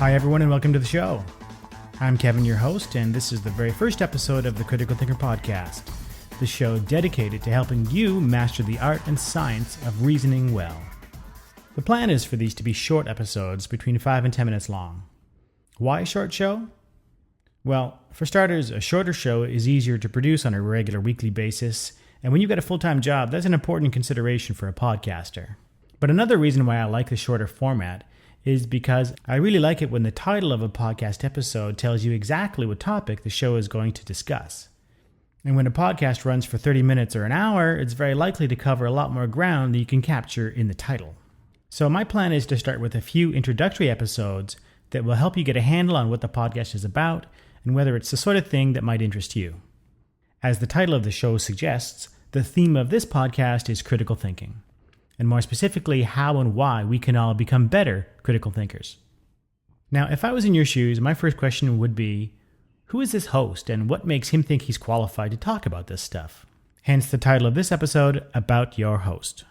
Hi everyone and welcome to the show. I'm Kevin, your host, and this is the very first episode of the Critical Thinker Podcast, the show dedicated to helping you master the art and science of reasoning well. The plan is for these to be short episodes between 5 and 10 minutes long. Why a short show? Well, for starters, a shorter show is easier to produce on a regular weekly basis, and when you've got a full-time job, that's an important consideration for a podcaster. But another reason why I like the shorter format is because I really like it when the title of a podcast episode tells you exactly what topic the show is going to discuss. And when a podcast runs for 30 minutes or an hour, it's very likely to cover a lot more ground than you can capture in the title. So my plan is to start with a few introductory episodes that will help you get a handle on what the podcast is about and whether it's the sort of thing that might interest you. As the title of the show suggests, the theme of this podcast is critical thinking, and more specifically, how and why we can all become better critical thinkers. Now, if I was in your shoes, my first question would be, who is this host and what makes him think he's qualified to talk about this stuff? Hence the title of this episode, About Your Host.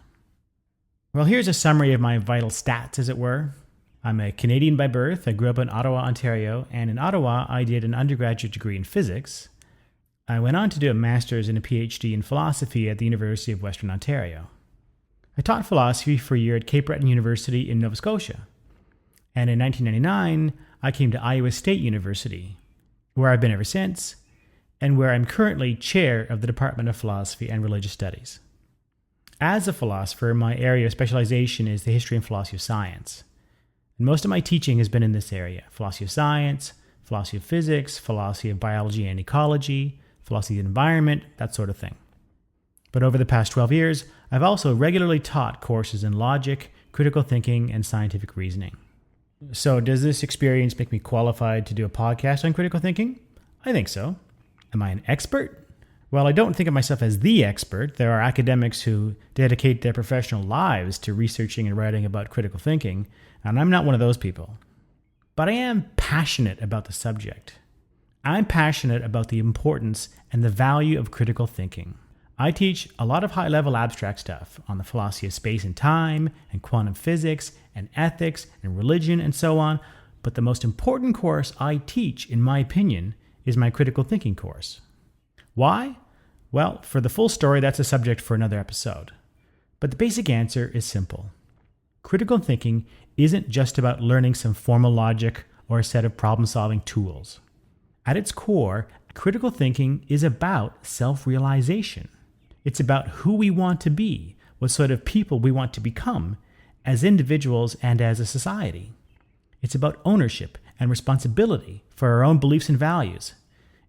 Well, here's a summary of my vital stats, as it were. I'm a Canadian by birth. I grew up in Ottawa, Ontario, and in Ottawa, I did an undergraduate degree in physics. I went on to do a master's and a PhD in philosophy at the University of Western Ontario. I taught philosophy for a year at Cape Breton University in Nova Scotia. And in 1999, I came to Iowa State University, where I've been ever since, and where I'm currently chair of the Department of Philosophy and Religious Studies. As a philosopher, my area of specialization is the history and philosophy of science. And most of my teaching has been in this area: philosophy of science, philosophy of physics, philosophy of biology and ecology, philosophy of the environment, that sort of thing. But over the past 12 years, I've also regularly taught courses in logic, critical thinking, and scientific reasoning. So does this experience make me qualified to do a podcast on critical thinking? I think so. Am I an expert? Well, I don't think of myself as the expert. There are academics who dedicate their professional lives to researching and writing about critical thinking, and I'm not one of those people. But I am passionate about the subject. I'm passionate about the importance and the value of critical thinking. I teach a lot of high-level abstract stuff on the philosophy of space and time, and quantum physics, and ethics, and religion, and so on, but the most important course I teach, in my opinion, is my critical thinking course. Why? Well, for the full story, that's a subject for another episode. But the basic answer is simple. Critical thinking isn't just about learning some formal logic or a set of problem-solving tools. At its core, critical thinking is about self-realization. It's about who we want to be, what sort of people we want to become as individuals and as a society. It's about ownership and responsibility for our own beliefs and values.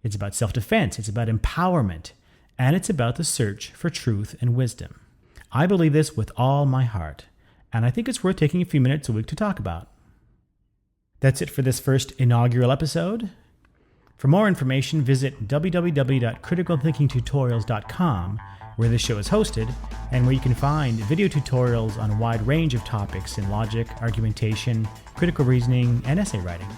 It's about self-defense, it's about empowerment, and it's about the search for truth and wisdom. I believe this with all my heart, and I think it's worth taking a few minutes a week to talk about. That's it for this first inaugural episode. For more information, visit www.criticalthinkingtutorials.com, where this show is hosted, and where you can find video tutorials on a wide range of topics in logic, argumentation, critical reasoning, and essay writing.